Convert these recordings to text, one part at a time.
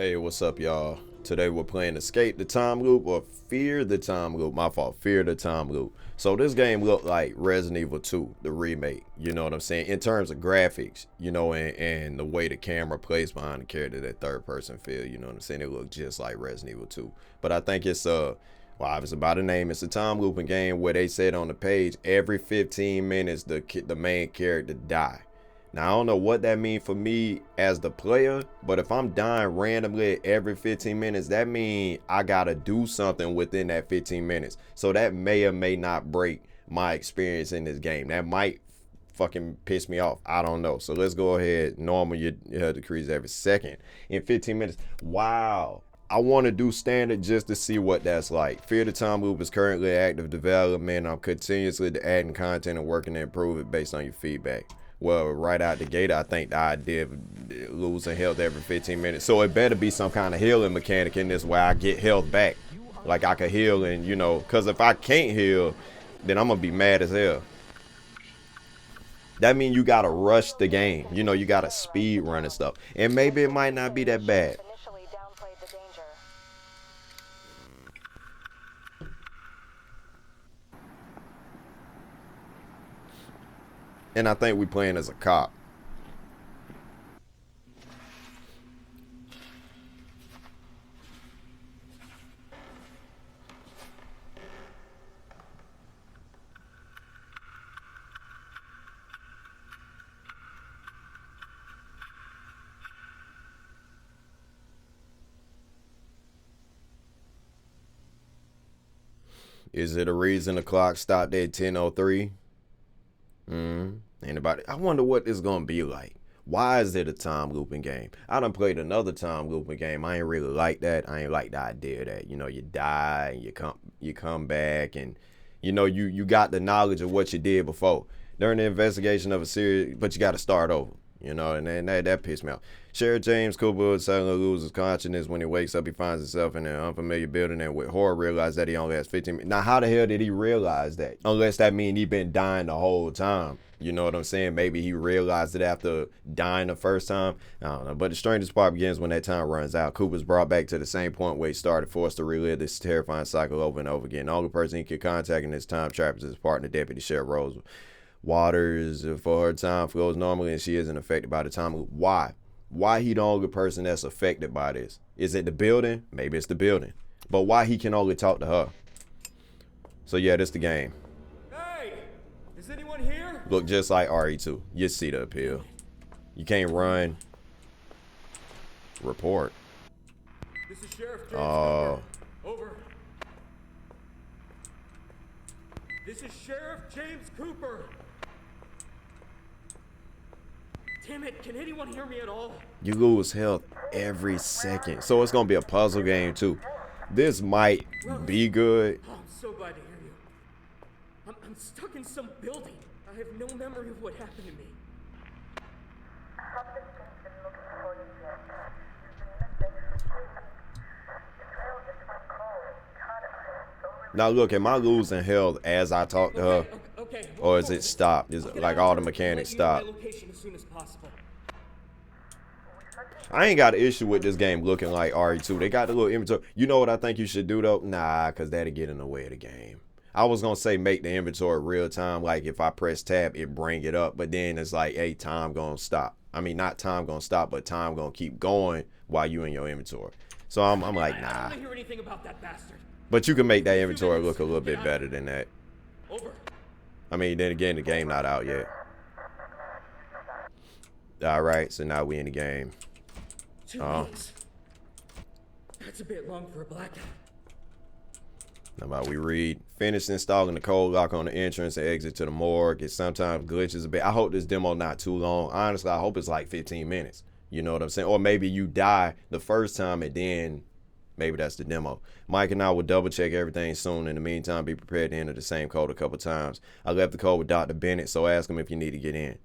Hey, what's up, y'all? Today we're playing Escape the Time Loop or Fear the Time Loop. My fault, Fear the Time Loop. So this game looked like Resident Evil 2, the remake. You know what I'm saying? In terms of graphics, and the way the camera plays behind the character, that third person feel. You know what I'm saying? It looked just like Resident Evil 2. But I think it's well, obviously by the name, it's a time looping game where they said on the page every 15 minutes the main character die. Now, I don't know what that means for me as the player, but if I'm dying randomly every 15 minutes, that means I got to do something within that 15 minutes. So that may or may not break my experience in this game. That might fucking piss me off. I don't know. So let's go ahead. Normal, you decrease every second. In 15 minutes. Wow. I want to do standard just to see what that's like. Fear the Time Loop is currently active development. I'm continuously adding content and working to improve it based on your feedback. Well, right out the gate, I think the idea of losing health every 15 minutes. So it better be some kind of healing mechanic in this where I get health back. Like I could heal and, because if I can't heal, then I'm going to be mad as hell. That means you got to rush the game. You got to speed run and stuff. And maybe it might not be that bad. And I think we playing as a cop. Is it a reason the clock stopped at 10:03? Anybody? I wonder what this gonna be like. Why is it a time looping game? I done played another time looping game. I ain't really like that. I ain't like the idea that you die and you come back and you got the knowledge of what you did before during the investigation of a series, but you got to start over. And that pissed me off. Sheriff James Cooper suddenly loses consciousness when he wakes up. He finds himself in an unfamiliar building and with horror realizes that he only has 15 minutes. Now, how the hell did he realize that? Unless that means he been dying the whole time. You know what I'm saying? Maybe he realized it after dying the first time. I don't know. But the strangest part begins when that time runs out. Cooper's brought back to the same point where he started, forced to relive this terrifying cycle over and over again. The only person he could contact in this time trap is his partner, Deputy Sheriff Rose Waters. For her time flows normally and she isn't affected by the time. Why? Why he the only person that's affected by this? Is it the building? Maybe it's the building. But why he can only talk to her? So yeah, this the game. Hey! Is anyone here? Look just like RE2. You see the appeal. You can't run. Report. This is Sheriff James Cooper. Over. This is Sheriff James Cooper. Damn it, can anyone hear me at all? You lose health every second. So it's going to be a puzzle game too. This might be good. Oh, I'm so glad to hear you. I'm stuck in some building. I have no memory of what happened to me. Now look, am I losing health as I talk to her? Okay. Or is it stopped? Is it like all the mechanics stopped? I ain't got an issue with this game looking like RE2. They got the little inventory. You know what I think you should do though? Nah, because that'll get in the way of the game. I was going to say make the inventory real time. Like if I press tab, it bring it up. But then it's like, hey, time going to stop. I mean, not time going to stop, but time going to keep going while you in your inventory. So I'm like, nah. I don't want to hear anything about that bastard. But you can make that inventory look a little bit better than that. Over. I mean, then again, the game not out yet. All right, so now we in the game. 2 weeks. That's a bit long for a blackout. How about we read? Finish installing the code lock on the entrance and exit to the morgue. It sometimes glitches a bit. I hope this demo not too long. Honestly, I hope it's like 15 minutes. You know what I'm saying? Or maybe you die the first time and then maybe that's the demo. Mike and I will double check everything soon. In the meantime, be prepared to enter the same code a couple times. I left the code with Dr. Bennett, so ask him if you need to get in.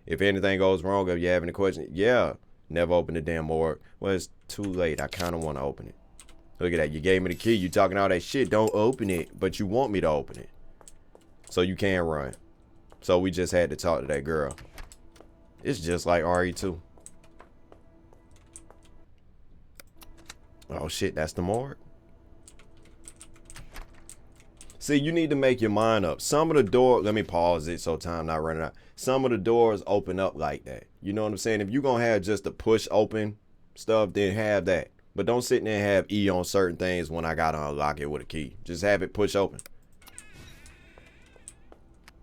If anything goes wrong, if you have any questions, yeah, never open the damn morgue. Well, it's too late. I kind of want to open it. Look at that. You gave me the key. You talking all that shit. Don't open it, but you want me to open it. So you can run. So we just had to talk to that girl. It's just like RE2. Oh shit, that's the morgue. See, you need to make your mind up. Some of the doors, let me pause it so time not running out. Some of the doors open up like that. You know what I'm saying? If you're going to have just the push open stuff, then have that. But don't sit there and have E on certain things when I got to unlock it with a key. Just have it push open.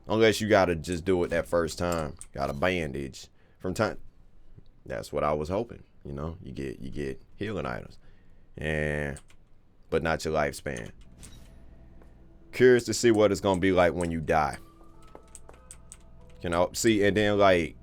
Unless you got to just do it that first time. Got a bandage. From time. That's what I was hoping. You know, you get healing items. But not your lifespan. Curious to see what it's gonna be like when you die. You know, see, and then like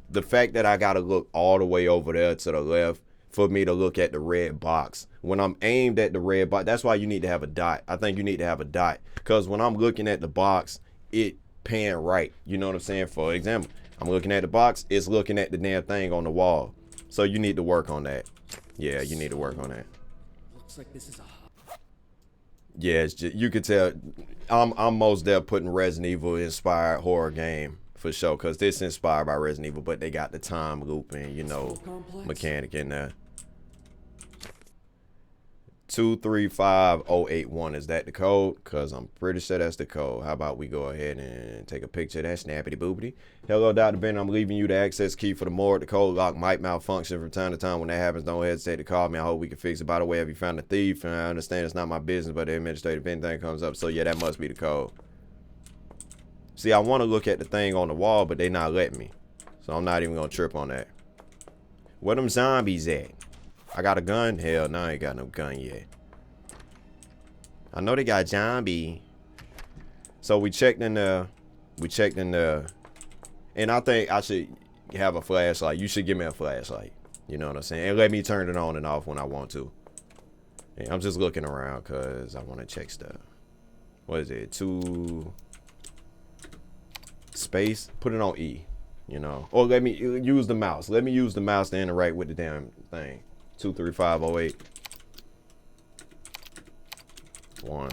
the fact that I gotta look all the way over there to the left for me to look at the red box. When I'm aimed at the red box, that's why you need to have a dot. I think you need to have a dot. Because when I'm looking at the box, it pan right. You know what I'm saying? For example, I'm looking at the box, it's looking at the damn thing on the wall. So you need to work on that. Yeah, you need to work on that. Looks like this is a Yeah, it's just, you could tell I'm most there putting Resident Evil inspired horror game for sure, because this inspired by Resident Evil, but they got the time loop and, you know, mechanic in there. 235081, is that the code? Because I'm pretty sure that's the code. How about we go ahead and take a picture of that snappity boopity. Hello, Dr. Ben. I'm leaving you the access key for the morgue. The code lock might malfunction from time to time. When that happens, don't hesitate to call me. I hope we can fix it. By the way, have you found a thief? And I understand it's not my business, but the administrative anything comes up. So yeah, that must be the code. See, I want to look at the thing on the wall, but they not letting me. So I'm not even going to trip on that. Where them zombies at? I got a gun? Hell no, I ain't got no gun yet. I know they got zombie. So we checked in the, and I think I should have a flashlight. You should give me a flashlight. You know what I'm saying? And let me turn it on and off when I want to. And I'm just looking around because I want to check stuff. What is it? 2 space? Put it on E. You know? Or let me use the mouse. Let me use the mouse to interact with the damn thing. 23508. 1.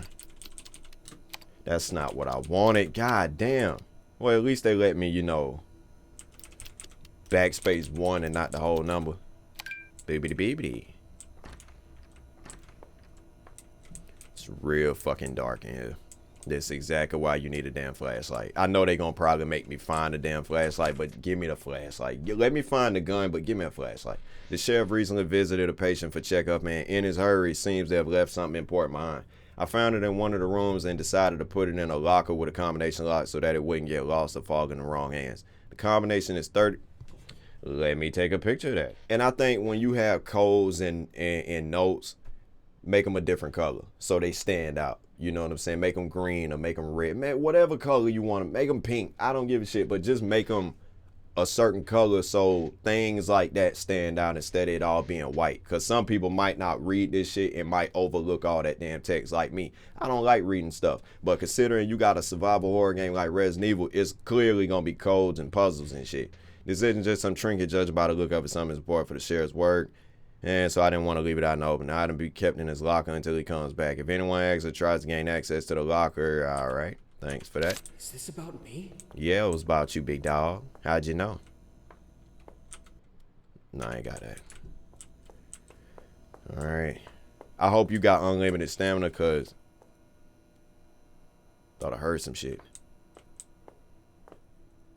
That's not what I wanted. God damn. Well, at least they let me, you know, backspace 1 and not the whole number. Bibbidi bibbidi. It's real fucking dark in here. That's exactly why you need a damn flashlight. I know they gonna probably make me find a damn flashlight, but give me the flashlight. Let me find the gun, but give me a flashlight. The sheriff recently visited a patient for checkup, and in his hurry, seems to have left something important behind. I found it in one of the rooms and decided to put it in a locker with a combination lock so that it wouldn't get lost or fall in the wrong hands. The combination is 30. Let me take a picture of that. And I think when you have codes and notes, make them a different color so they stand out. You know what I'm saying? Make them green or make them red. Man, whatever color you want to make them pink. I don't give a shit, but just make them a certain color so things like that stand out instead of it all being white. Because some people might not read this shit and might overlook all that damn text like me. I don't like reading stuff. But considering you got a survival horror game like Resident Evil, it's clearly going to be codes and puzzles and shit. This isn't just some trinket judged by the look of it. Something is important for the sheriff's work. And so I didn't want to leave it out in the open. The item be kept in his locker until he comes back. If anyone asks or tries to gain access to the locker, all right. Thanks for that. Is this about me? Yeah, it was about you, big dog. How'd you know? No, I ain't got that. All right. I hope you got unlimited stamina, because thought I heard some shit.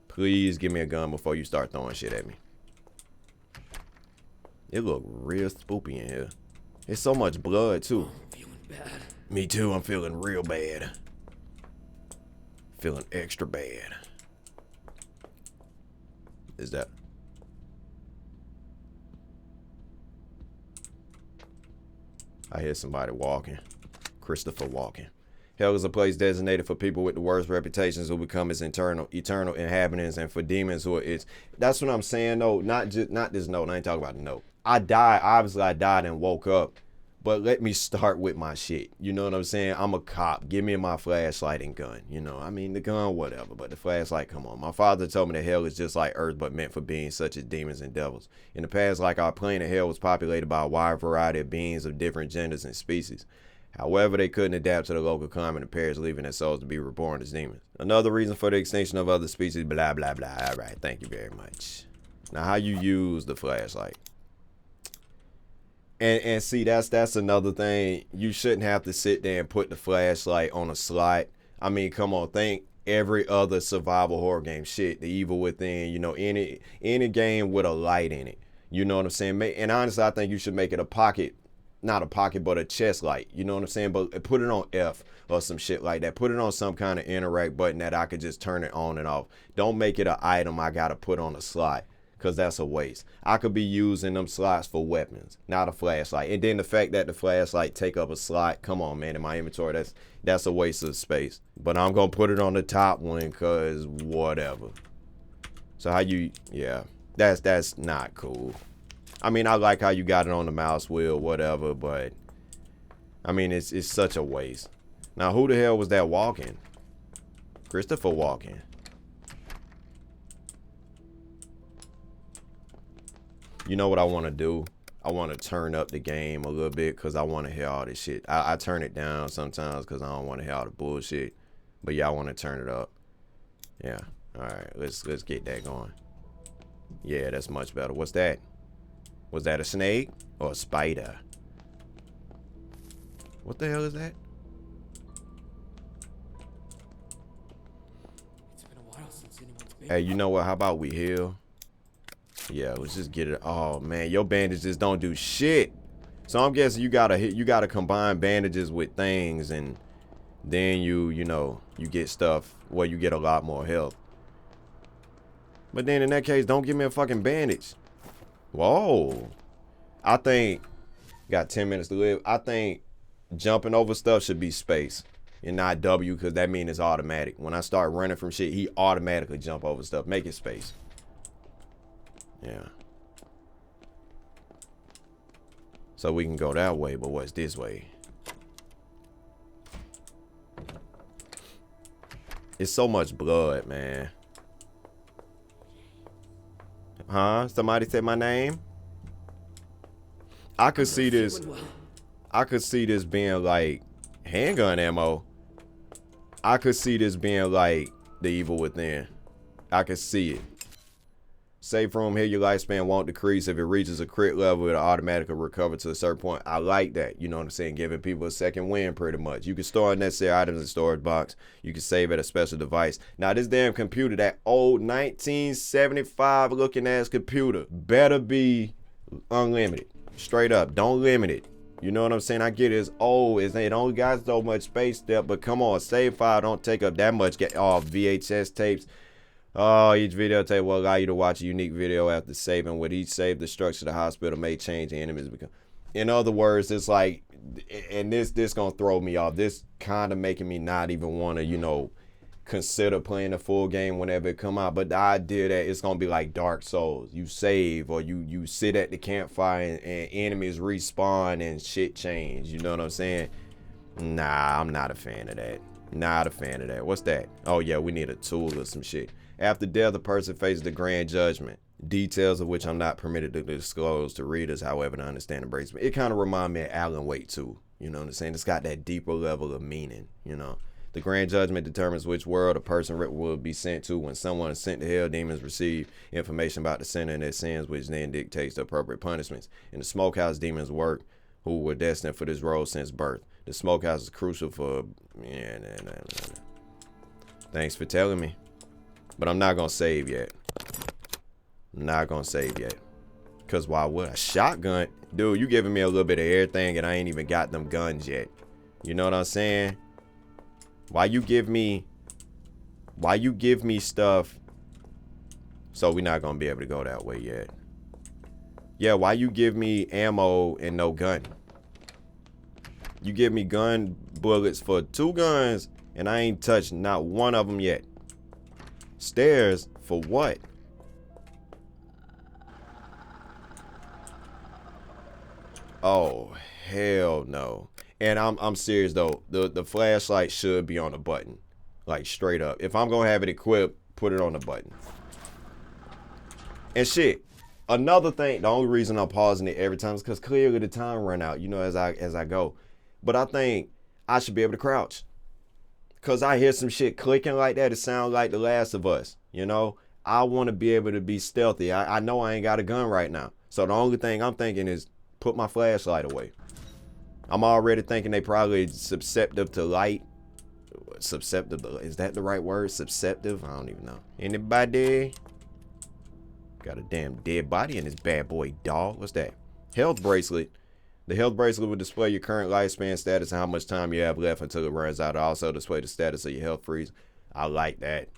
Please give me a gun before you start throwing shit at me. It look real spoopy in here. There's so much blood, too. I'm feeling bad. Me too, I'm feeling real bad. Feeling extra bad. Is that... I hear somebody walking. Christopher walking. Hell is a place designated for people with the worst reputations who become its eternal inhabitants, and for demons who are its... That's what I'm saying, though. Not this note. I ain't talking about the note. I died. Obviously, I died and woke up. But let me start with my shit. You know what I'm saying? I'm a cop. Give me my flashlight and gun. You know, I mean, the gun, whatever. But the flashlight, come on. My father told me that hell is just like Earth, but meant for beings such as demons and devils. In the past, like our planet hell was populated by a wide variety of beings of different genders and species. However, they couldn't adapt to the local climate and perish, leaving their souls to be reborn as demons. Another reason for the extinction of other species, blah, blah, blah. All right, thank you very much. Now, how you use the flashlight? And see, that's another thing. You shouldn't have to sit there and put the flashlight on a slot. I mean, come on, think every other survival horror game. Shit, The Evil Within, any game with a light in it. You know what I'm saying? And honestly, I think you should make it a pocket, not a pocket, but a chest light. You know what I'm saying? But put it on F or some shit like that. Put it on some kind of interact button that I could just turn it on and off. Don't make it an item I gotta put on a slot, because that's a waste. I could be using them slots for weapons, not a flashlight. And then the fact that the flashlight take up a slot, come on, man, in my inventory, that's a waste of space. But I'm gonna put it on the top one because whatever. So yeah, that's not cool. I mean, I like how you got it on the mouse wheel, whatever, but I mean, it's such a waste. Now, who the hell was that walking? Christopher walking. You know what I want to do? I want to turn up the game a little bit because I want to hear all this shit. I turn it down sometimes because I don't want to hear all the bullshit. But yeah, I want to turn it up. Yeah. All right. Let's get that going. Yeah, that's much better. What's that? Was that a snake or a spider? What the hell is that? It's been a while since anyone's been. Hey, you know what? How about we heal? Yeah, let's just get it. Oh man, your bandages don't do shit. So I'm guessing you gotta combine bandages with things, and then you get stuff where you get a lot more health. But then in that case, don't give me a fucking bandage. Whoa. I think got 10 minutes to live. I think jumping over stuff should be space and not W, because that means it's automatic. When I start running from shit, he automatically jump over stuff. Make it space. Yeah. So we can go that way, but what's this way? It's so much blood, man. Huh? Somebody said my name? I could see this. I could see this being like handgun ammo. I could see this being like The Evil Within. I could see it. Safe room here, your lifespan won't decrease. If it reaches a crit level, it'll automatically recover to a certain point. I like that. You know what I'm saying? Giving people a second win pretty much. You can store unnecessary items in storage box. You can save at a special device. Now, this damn computer, that old 1975 looking ass computer, better be unlimited. Straight up. Don't limit it. You know what I'm saying? I get it's old. It only got so much space there, but come on, save file don't take up that much. Get VHS tapes. Oh, each videotape will allow you to watch a unique video after saving. With each save, the structure of the hospital may change and enemies become. In other words, it's like, and this gonna throw me off. This kind of making me not even want to, consider playing the full game whenever it come out. But the idea that it's gonna be like Dark Souls. You save or you sit at the campfire and enemies respawn and shit change. You know what I'm saying? Nah, I'm not a fan of that. Not a fan of that. What's that? Oh yeah, we need a tool or some shit. After death, the person faces the grand judgment, details of which I'm not permitted to disclose to readers, however, to understand and embrace me. It kind of reminds me of Alan Wake too. You know what I'm saying? It's got that deeper level of meaning, The grand judgment determines which world a person will be sent to. When someone is sent to hell, demons receive information about the sinner and their sins, which then dictates the appropriate punishments. In the smokehouse, demons work who were destined for this role since birth. The smokehouse is crucial for... Thanks for telling me. But I'm not going to save yet. Because why would I? Shotgun? Dude, you giving me a little bit of everything and I ain't even got them guns yet. You know what I'm saying? Why you give me stuff? So we're not going to be able to go that way yet. Yeah, why you give me ammo and no gun? You give me gun bullets for 2 guns and I ain't touched not one of them yet. Stairs for what? Oh, hell no. And I'm serious though. The flashlight should be on the button. Like straight up. If I'm gonna have it equipped, put it on the button. And shit. Another thing, the only reason I'm pausing it every time is because clearly the time run out, as I go. But I think I should be able to crouch. Cause I hear some shit clicking like that. It sounds like The Last of Us. I want to be able to be stealthy. I know I ain't got a gun right now. So the only thing I'm thinking is Put my flashlight away. I'm already thinking they probably susceptible to light. Susceptible, is that the right word? Susceptible? I don't even know. Anybody? Got a damn dead body in this bad boy, dog. What's that? Health bracelet. The health bracelet will display your current lifespan status and how much time you have left until it runs out. It'll also display the status of your health freeze. I like that.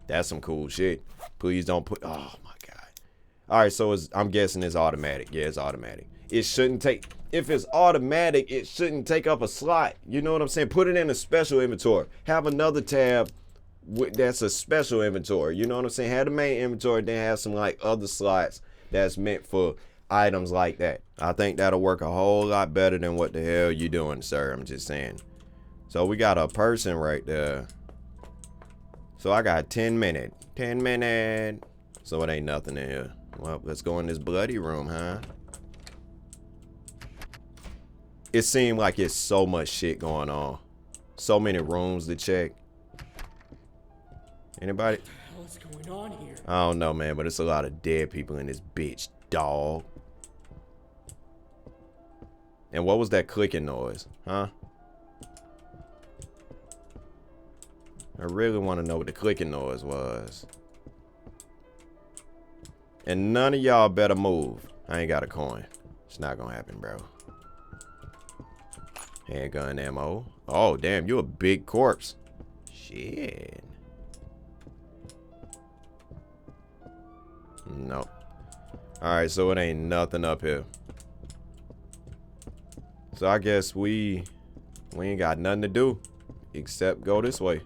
That's some cool shit. Please don't put, oh my God. All right, so I'm guessing it's automatic. Yeah, it's automatic. It shouldn't take, if it's automatic, it shouldn't take up a slot. You know what I'm saying? Put it in a special inventory. Have another tab that's a special inventory. You know what I'm saying? Have the main inventory, then have some like other slots that's meant for items like that. I think that'll work a whole lot better than what the hell you doing, sir. I'm just saying. So we got a person right there. So I got 10 minutes. 10 minutes. So it ain't nothing in here. Well, let's go in this bloody room, huh? It seemed like it's so much shit going on. So many rooms to check. Anybody? What the hell is going on here? I don't know, man, but it's a lot of dead people in this bitch, dog. And what was that clicking noise, huh? I really want to know what the clicking noise was. And none of y'all better move. I ain't got a coin. It's not gonna happen, bro. Handgun ammo. Oh, damn, you a big corpse. Shit. Nope. Alright, so it ain't nothing up here. So I guess we ain't got nothing to do except go this way.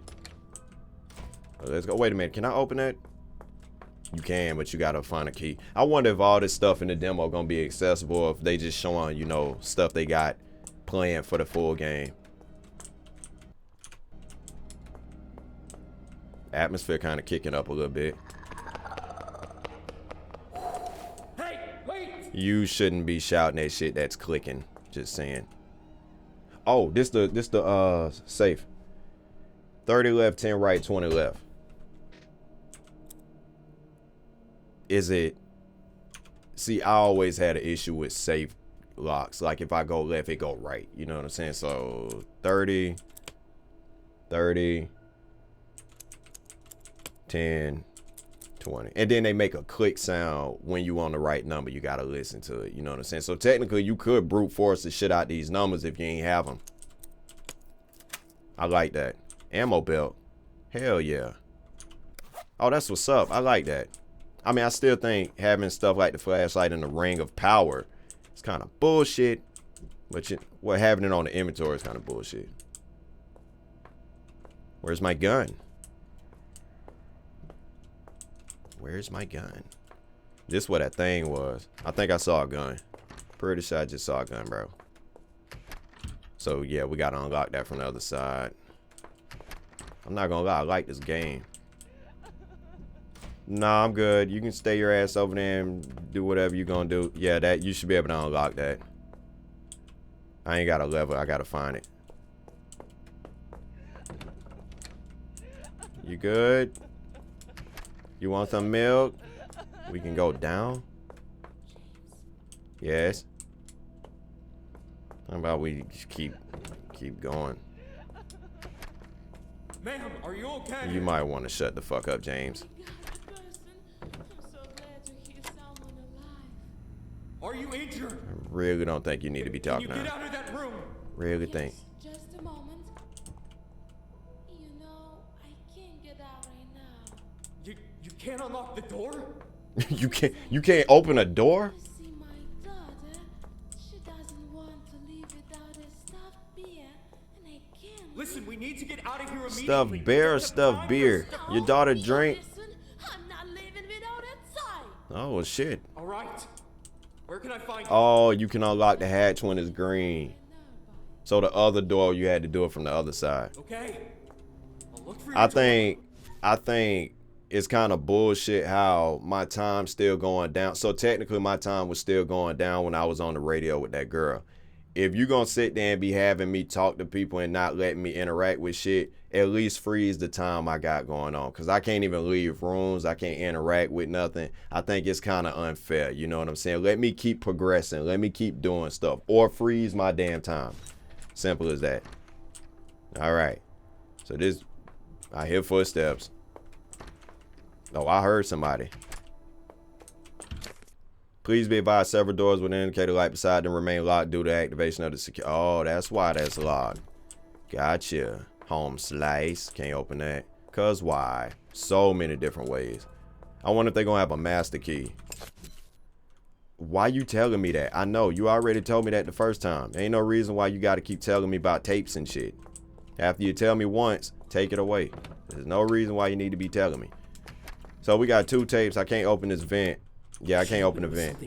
Let's go. Wait a minute. Can I open that? You can, but you gotta find a key. I wonder if all this stuff in the demo gonna be accessible, or if they just showing, you know, stuff they got playing for the full game. Atmosphere kind of kicking up a little bit. Hey, wait! You shouldn't be shouting that shit that's clicking. Just saying. Oh, this the safe. 30 left, 10 right, 20 left. Is it? See, I always had an issue with safe locks. Like if I go left, it go right. You know what I'm saying? So 30, 30, 10, 20. And then they make a click sound when you on the right number. You got to listen to it. You know what I'm saying? So technically, you could brute force the shit out these numbers if you ain't have them. I like that. Ammo belt. Hell yeah. Oh, that's what's up. I like that. I mean, I still think having stuff like the flashlight and the ring of power is kind of bullshit. But having it on the inventory is kind of bullshit. Where's my gun? Where's my gun? This what that thing was. I think I saw a gun. Pretty sure I just saw a gun, bro. So, yeah, we got to unlock that from the other side. I'm not going to lie. I like this game. Nah, I'm good. You can stay your ass over there and do whatever you're going to do. Yeah, that you should be able to unlock that. I ain't got a lever. I got to find it. You good? You want some milk? We can go down. Yes. How about we just keep going? Ma'am, are you okay? You might want to shut the fuck up, James. Are you injured? I really don't think you need to be talking Can you now. get out of that room? Really think. Just a moment. You know, I can't get out right now. You can't unlock the door? You can't open a door? You see, my daughter, she doesn't want to leave without a stuffed beer, and I can't. Listen, we need to get out of here immediately. Stuffed bear or stuffed beer? Your daughter drink? Listen, I'm not leaving without a tie. Oh, well, shit. All right. Where can I find you? Oh, you can unlock the hatch when it's green. So the other door, you had to do it from the other side. Okay. I'll look for your I door. think it's kind of bullshit how my time's still going down. So technically my time was still going down when I was on the radio with that girl. if you gonna sit there and be having me talk to people and not letting me interact with shit, at least freeze the time I got going on. Cause I can't even leave rooms. I can't interact with nothing. I think it's kind of unfair. You know what I'm saying? Let me keep progressing. Let me keep doing stuff. Or freeze my damn time. Simple as that. All right. So this, I hear footsteps. Oh, I heard somebody. Please be advised, several doors with an indicator light beside them remain locked due to activation of the security. Oh, that's why that's locked. Gotcha. Home slice. Can't open that. Cause why? So many different ways. I wonder if they're gonna have a master key. Why you telling me that? I know. You already told me that the first time. Ain't no reason why you gotta keep telling me about tapes and shit. After you tell me once, take it away. There's no reason why you need to be telling me. So we got 2 tapes. I can't open this vent. Yeah, I can't open the vent.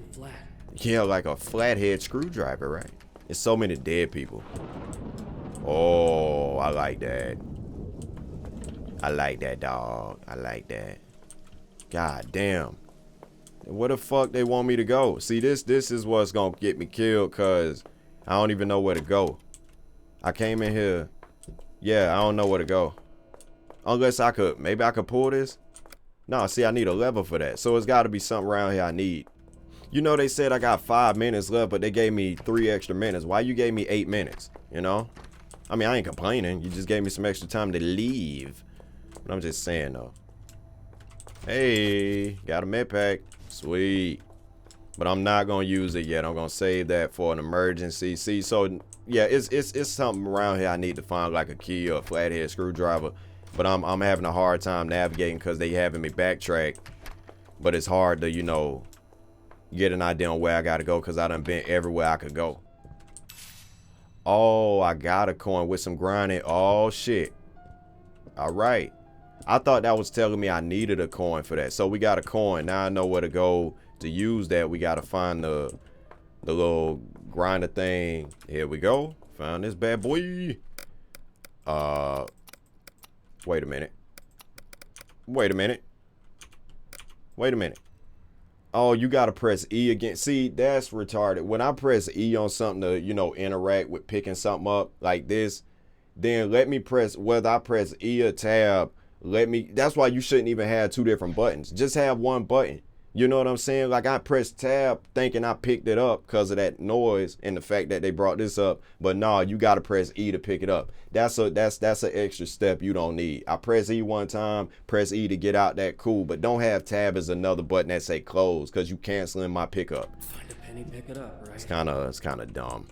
Yeah, like a flathead screwdriver, right? There's so many dead people. Oh, I like that. I like that, dog. I like that. God damn. Where the fuck they want me to go? See, this is what's gonna get me killed, cause I don't even know where to go. I came in here. Yeah, I don't know where to go. Unless I could, maybe I could pull this. No, see, I need a lever for that. So it's got to be something around here I need. You know, they said I got 5 minutes left, but they gave me 3 extra minutes. Why you gave me 8 minutes? You know? I mean, I ain't complaining. You just gave me some extra time to leave. But I'm just saying, though. Hey, got a med pack. Sweet. But I'm not going to use it yet. I'm going to save that for an emergency. See, so, yeah, it's something around here I need to find, like a key or a flathead screwdriver. But I'm having a hard time navigating because they having me backtrack. But it's hard to, you know, get an idea on where I got to go because I done been everywhere I could go. Oh, I got a coin with some grinding. Oh, shit. All right. I thought that was telling me I needed a coin for that. So we got a coin. Now I know where to go to use that. We got to find the little grinder thing. Here we go. Found this bad boy. Wait a minute. Wait a minute. Wait a minute. Oh, you gotta press E again. See, that's retarded. When I press E on something to, you know, interact with picking something up like this, then let me press, whether I press E or tab, that's why you shouldn't even have 2 different buttons. Just have 1 button. You know what I'm saying? Like I pressed tab thinking I picked it up because of that noise and the fact that they brought this up. But no, you got to press E to pick it up. That's an extra step you don't need. I press E 1 time, press E to get out that cool. But don't have tab as another button that say close because you canceling my pickup. Find a penny, pick it up, right? It's kind of dumb.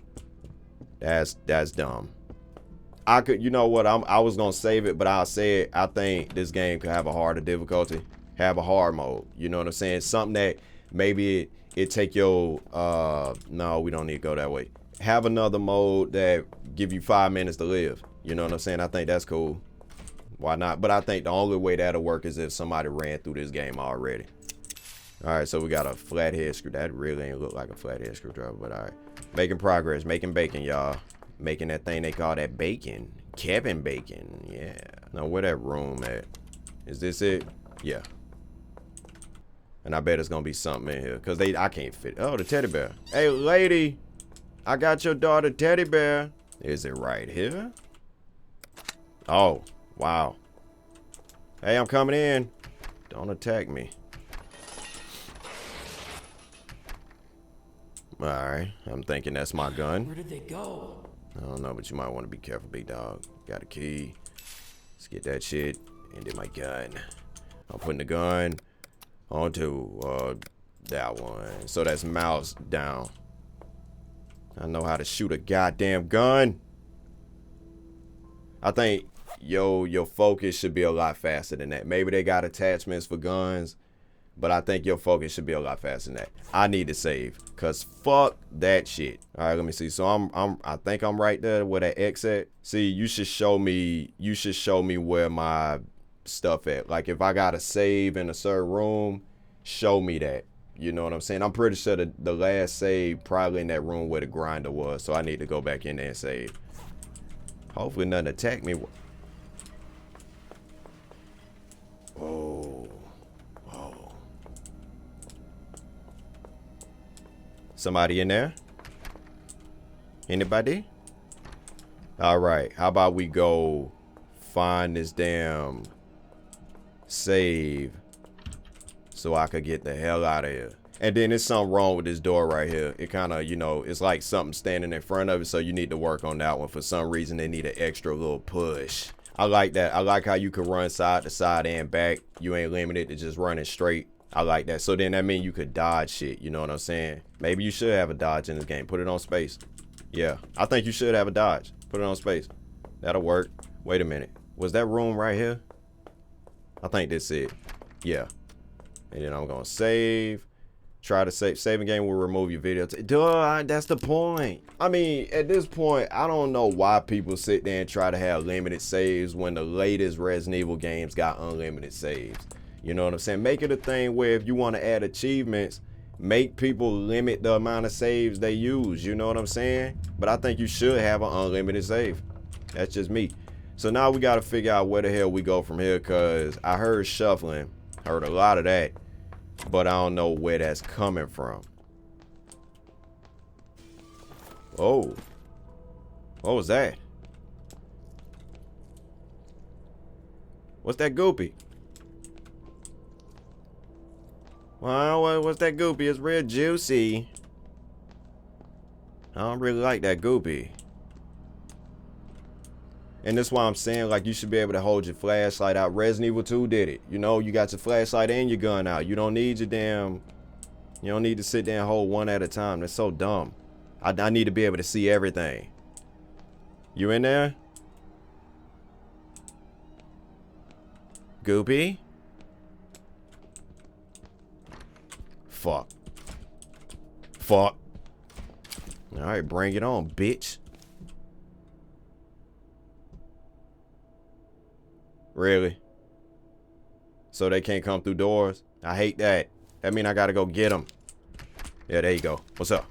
That's dumb. I could, you know what? I was gonna save it, but I'll say it. I think this game could have a harder difficulty. Have a hard mode, you know what I'm saying? Something that maybe it take your no, we don't need to go that way. Have another mode that give you 5 minutes to live. You know what I'm saying? I think that's cool. Why not? But I think the only way that'll work is if somebody ran through this game already. All right, so we got a flathead screw. That really ain't look like a flathead screwdriver, but all right. Making progress, making bacon, y'all. Making that thing they call that bacon. Kevin bacon, yeah. Now where that room at? Is this it? Yeah. And I bet it's gonna be something in here. Cause I can't fit. Oh, the teddy bear. Hey lady, I got your daughter teddy bear. Is it right here? Oh, wow. Hey, I'm coming in. Don't attack me. Alright, I'm thinking that's my gun. Where did they go? I don't know, but you might want to be careful, big dog. Got a key. Let's get that shit. And then my gun. I'm putting the gun onto that one. So that's mouse down. I know how to shoot a goddamn gun. I think your focus should be a lot faster than that. Maybe they got attachments for guns, but I think your focus should be a lot faster than that. I need to save, cause fuck that shit. All right, let me see. So I think I'm right there where that X at. See, you should show me where my stuff at. Like if I gotta save in a certain room, show me that. You know what I'm saying? I'm pretty sure the last save probably in that room where the grinder was. So I need to go back in there and save. Hopefully nothing attack me. Oh. Oh. Somebody in there? Anybody? All right, how about we go find this damn save so I could get the hell out of here. And then there's something wrong with this door right here. It kind of, you know, it's like something standing in front of it, so you need to work on that one. For some reason, they need an extra little push. I like that. I like how you can run side to side and back. You ain't limited to just running straight. I like that. So then that means you could dodge shit. You know what I'm saying? Maybe you should have a dodge in this game. Put it on space. Yeah, I think you should have a dodge. Put it on space. That'll work. Wait a minute. Was that room right here? I think that's it. Yeah. And then I'm going to save. Try to save. Saving game will remove your video. Duh, that's the point. I mean, at this point, I don't know why people sit there and try to have limited saves when the latest Resident Evil games got unlimited saves. You know what I'm saying? Make it a thing where if you want to add achievements, make people limit the amount of saves they use. You know what I'm saying? But I think you should have an unlimited save. That's just me. So now we got to figure out where the hell we go from here, because I heard shuffling. Heard a lot of that. But I don't know where that's coming from. Oh. What was that? What's that goopy? Well, what's that goopy? It's real juicy. I don't really like that goopy. And that's why I'm saying, like, you should be able to hold your flashlight out. Resident Evil 2 did it. You know, you got your flashlight and your gun out. You don't need your damn... You don't need to sit there and hold one at a time. That's so dumb. I need to be able to see everything. You in there? Goopy? Fuck. Fuck. Alright, bring it on, bitch. Really? So they can't come through doors? I hate that. That mean I gotta go get them. Yeah, there you go. What's up?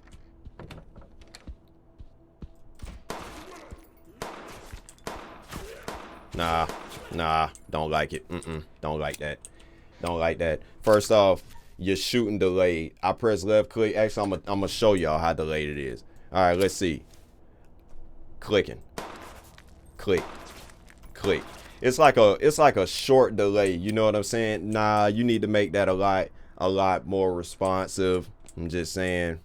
Nah, don't like it. Don't like that. Don't like that. First off, you're shooting delayed. I press left click. Actually, I'm gonna show y'all how delayed it is. All right, let's see. Clicking. Click. Click. It's like a short delay. You know what I'm saying? Nah, you need to make that a lot more responsive. I'm just saying.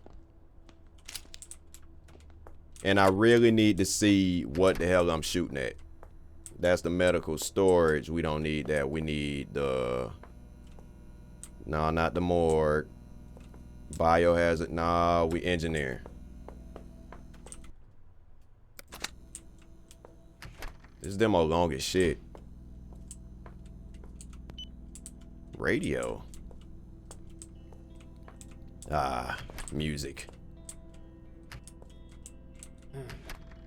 And I really need to see what the hell I'm shooting at. That's the medical storage. We don't need that. We need the... No, not the morgue. Biohazard. Nah, we engineer. This demo long as shit. Radio. Ah, music.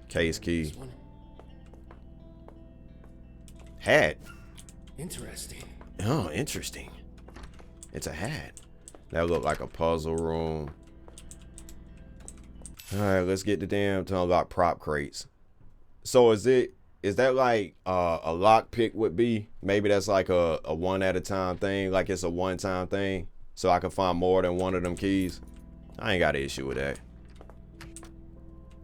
Case key. Hat. Interesting. Oh, interesting. It's a hat. That look like a puzzle room. All right, let's get the damn to unlock prop crates. So is that like a lock pick would be? Maybe that's like a one at a time thing, like it's a one time thing, so I can find more than one of them keys. I ain't got an issue with that.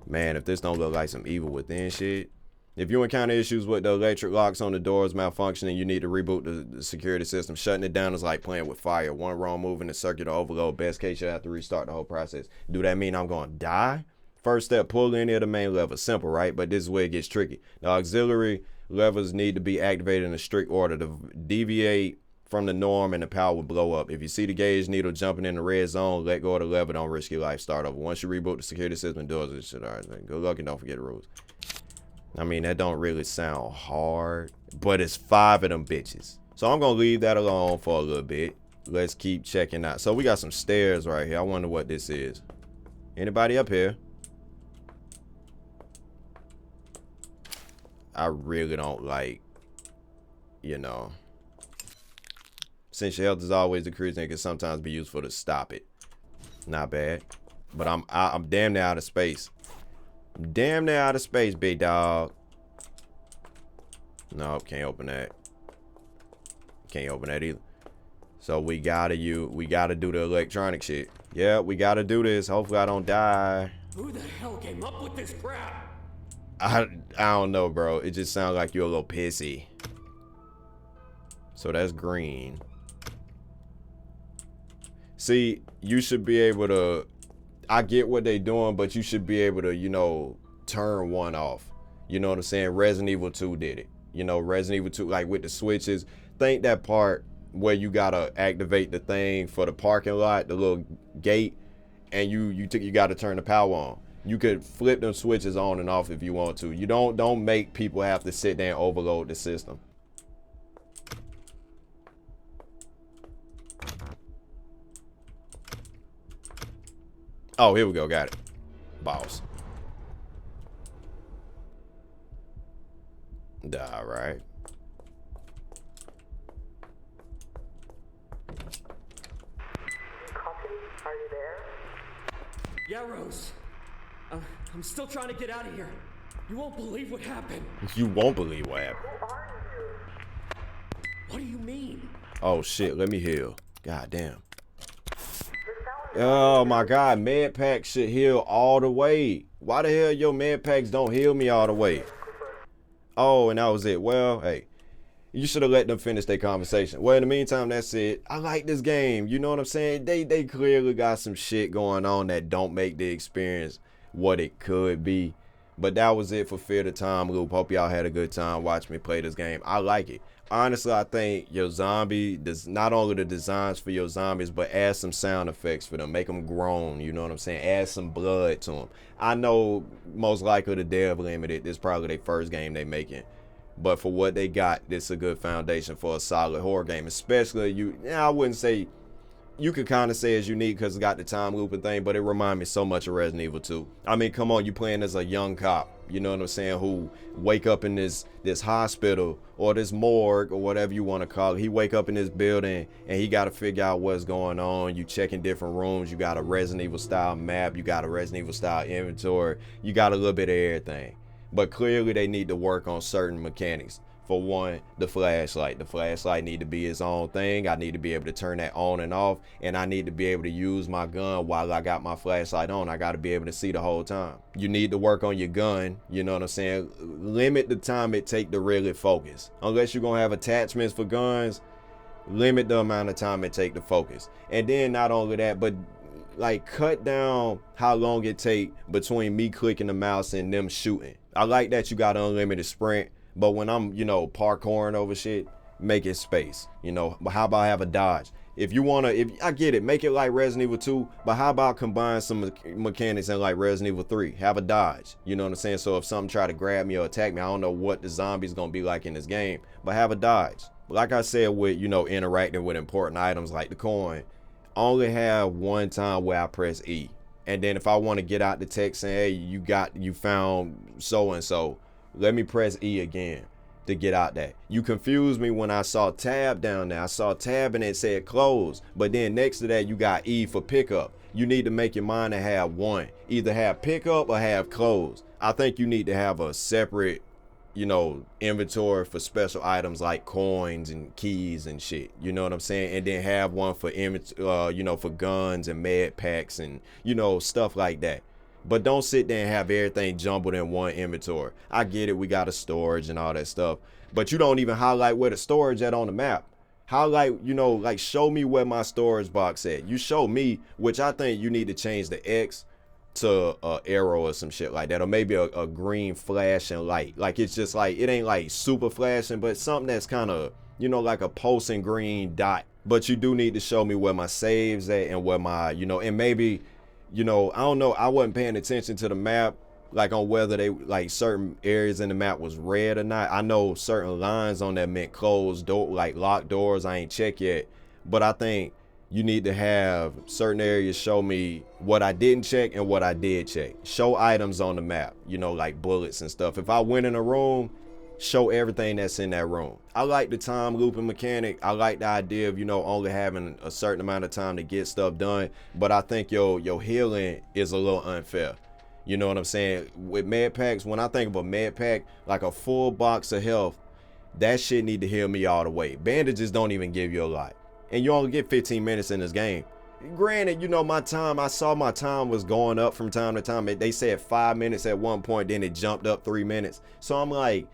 Man, if this don't look like some Evil Within shit. If you encounter issues with the electric locks on the doors malfunctioning, you need to reboot the security system. Shutting it down is like playing with fire. One wrong move in the circuit will overload. Best case, you'll have to restart the whole process. Do that mean I'm going to die? First step, pull any of the main levers. Simple, right? But this is where it gets tricky. The auxiliary levers need to be activated in a strict order. To deviate from the norm and the power will blow up. If you see the gauge needle jumping in the red zone, let go of the lever. Don't risk your life. Start over. Once you reboot the security system, doors and shit. All right, good luck and don't forget the rules. I mean, that don't really sound hard, but it's 5 of them bitches. So I'm going to leave that alone for a little bit. Let's keep checking out. So we got some stairs right here. I wonder what this is. Anybody up here? I really don't like, you know, since your health is always decreasing, it can sometimes be useful to stop it. Not bad. But I'm damn near out of space. Damn near out of space, big dog. Nope, can't open that. Can't open that either. So we gotta do the electronic shit. Yeah, we gotta do this. Hopefully I don't die. Who the hell came up with this crap? I don't know, bro. It just sounds like you're a little pissy. So that's green. See, you should be able to, I get what they doing, but you should be able to, you know, turn one off. You know what I'm saying? Resident Evil 2 did it. You know, Resident Evil 2, like with the switches. Think that part where you gotta activate the thing for the parking lot, the little gate, and you gotta turn the power on. You could flip them switches on and off if you want to. You don't make people have to sit there and overload the system. Oh, here we go. Got it. Boss. All right. Copy. Are you there? Yeah, Rose. I'm still trying to get out of here. You won't believe what happened. You won't believe what happened. Who are you? What do you mean? Oh shit, let me heal. God damn. Your sound Oh my god, med packs should heal all the way. Why the hell your med packs don't heal me all the way? Oh, and that was it. Well, hey, you should have let them finish their conversation. Well, in the meantime, that's it. I like this game. You know what I'm saying? They clearly got some shit going on that don't make the experience what it could be. But that was it for Fear the Time Loop. Hope y'all had a good time watching me play this game. I like it. Honestly, I think your zombie, not only the designs for your zombies, but add some sound effects for them. Make them groan, you know what I'm saying? Add some blood to them. I know most likely the Dev Limited, this is probably their first game they making. But for what they got, this is a good foundation for a solid horror game. Especially, I wouldn't say, you could kind of say it's unique because it got the time looping thing, but it reminds me so much of Resident Evil 2. I mean, come on, you playing as a young cop, you know what I'm saying, who wake up in this hospital or this morgue or whatever you want to call it. He wake up in this building and he got to figure out what's going on. You checking different rooms. You got a Resident Evil style map. You got a Resident Evil style inventory. You got a little bit of everything. But clearly they need to work on certain mechanics. For one, the flashlight. The flashlight need to be its own thing. I need to be able to turn that on and off, and I need to be able to use my gun while I got my flashlight on. I got to be able to see the whole time. You need to work on your gun, you know what I'm saying? Limit the time it take to really focus. Unless you're going to have attachments for guns, limit the amount of time it take to focus. And then not only that, but like cut down how long it take between me clicking the mouse and them shooting. I like that you got unlimited sprint. But when I'm, parkouring over shit, make it space. But how about have a dodge? If I get it, make it like Resident Evil 2, but how about combine some mechanics in like Resident Evil 3? Have a dodge. You know what I'm saying? So if something try to grab me or attack me, I don't know what the zombie's gonna be like in this game, but have a dodge. Like I said with, interacting with important items like the coin, only have one time where I press E. And then if I want to get out the text saying, hey, you found so-and-so, let me press E again to get out that. You confused me when I saw tab down there. I saw tab and it said close. But then next to that, you got E for pickup. You need to make your mind to have one. Either have pickup or have close. I think you need to have a separate, inventory for special items like coins and keys and shit. You know what I'm saying? And then have one for, for guns and med packs and, stuff like that. But don't sit there and have everything jumbled in one inventory. I get it, we got a storage and all that stuff. But you don't even highlight where the storage at on the map. Highlight, like show me where my storage box at. You show me, which I think you need to change the X to a arrow or some shit like that. Or maybe a green flashing light. Like it's just like, it ain't like super flashing, but something that's kind of, like a pulsing green dot. But you do need to show me where my saves at and where my, and maybe, I don't know, I wasn't paying attention to the map, like on whether they, like certain areas in the map was red or not. I know certain lines on that meant closed door, like locked doors. I ain't checked yet, but I think you need to have certain areas show me what I didn't check and what I did check. Show items on the map, like bullets and stuff. If I went in a room, show everything that's in that room. I like the time looping mechanic. I like the idea of, only having a certain amount of time to get stuff done. But I think your healing is a little unfair. You know what I'm saying? With med packs, when I think of a med pack, like a full box of health, that shit need to heal me all the way. Bandages don't even give you a lot. And you only get 15 minutes in this game. Granted, you know, I saw my time was going up from time to time. They said 5 minutes at one point, then it jumped up 3 minutes. So I'm like,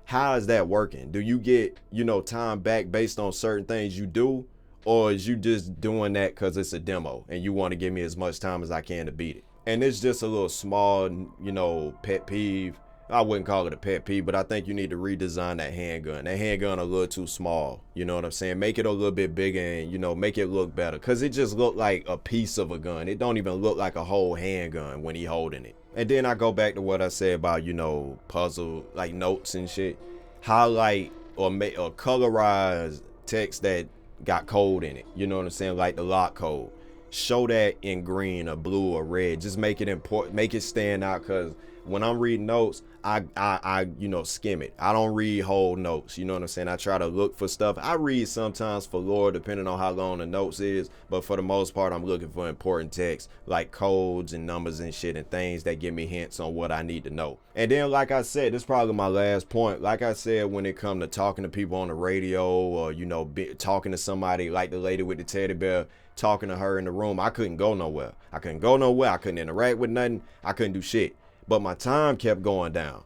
how is that working? Do you get, you know, time back based on certain things you do? Or is you just doing that because it's a demo and you want to give me as much time as I can to beat it? And it's just a little small, you know, pet peeve. I wouldn't call it a pet peeve, but I think you need to redesign that handgun. That handgun a little too small. You know what I'm saying? Make it a little bit bigger and, you know, make it look better. Because it just looked like a piece of a gun. It don't even look like a whole handgun when he holding it. And then I go back to what I said about, you know, puzzle, like notes and shit. Highlight or colorize text that got code in it. You know what I'm saying? Like the lock code. Show that in green or blue or red. Just make it important. Make it stand out, because when I'm reading notes, I you know, skim it. I don't read whole notes. You know what I'm saying? I try to look for stuff. I read sometimes for lore, depending on how long the notes is. But for the most part, I'm looking for important text, like codes and numbers and shit and things that give me hints on what I need to know. And then, like I said, this is probably my last point. Like I said, when it comes to talking to people on the radio or, you know, talking to somebody like the lady with the teddy bear, talking to her in the room, I couldn't go nowhere. I couldn't interact with nothing. I couldn't do shit. But my time kept going down.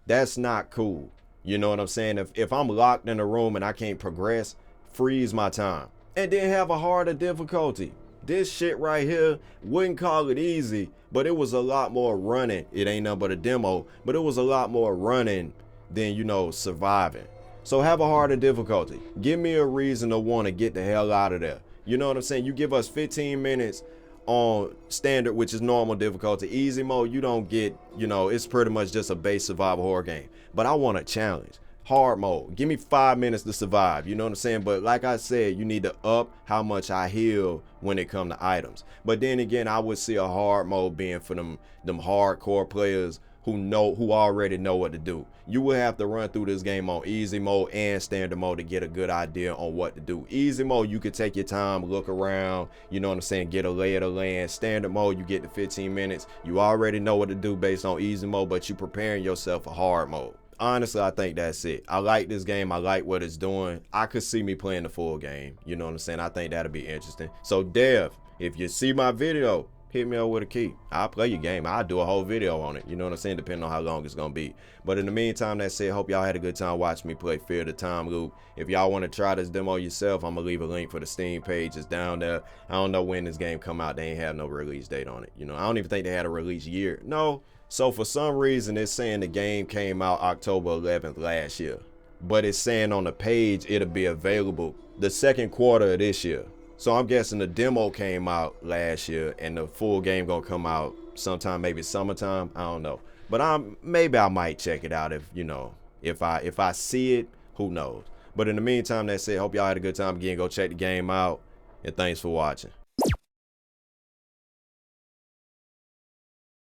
That's not cool. You know what I'm saying? If I'm locked in a room and I can't progress, freeze my time. And then have a harder difficulty. This shit right here, wouldn't call it easy, but it was a lot more running. It ain't nothing but a demo, but it was a lot more running than, you know, surviving. So have a harder difficulty. Give me a reason to want to get the hell out of there. You know what I'm saying? You give us 15 minutes on standard, which is normal difficulty. Easy mode, you don't get, you know, it's pretty much just a base survival horror game. But I want a challenge. Hard mode, give me 5 minutes to survive. You know what I'm saying? But like I said, you need to up how much I heal when it come to items. But then again, I would see a hard mode being for them hardcore players who already know what to do. You will have to run through this game on easy mode and standard mode to get a good idea on what to do. Easy mode, you can take your time, look around, you know what I'm saying, get a lay of the land. Standard mode, you get to 15 minutes. You already know what to do based on easy mode, but you preparing yourself for hard mode. Honestly, I think that's it. I like this game. I like what it's doing. I could see me playing the full game. You know what I'm saying? I think that'll be interesting. So Dev, if you see my video, hit me up with a key. I'll play your game. I'll do a whole video on it. You know what I'm saying? Depending on how long it's going to be. But in the meantime, that's it. Hope y'all had a good time watching me play Fear the Timeloop. If y'all want to try this demo yourself, I'm going to leave a link for the Steam page. It's down there. I don't know when this game come out. They ain't have no release date on it. You know, I don't even think they had a release year. No. So for some reason, it's saying the game came out October 11th last year. But it's saying on the page it'll be available the second quarter of this year. So I'm guessing the demo came out last year and the full game gonna come out sometime, maybe summertime. I don't know. But maybe I might check it out if, you know, if I see it, who knows. But in the meantime, that's it. Hope y'all had a good time. Again, go check the game out. And thanks for watching.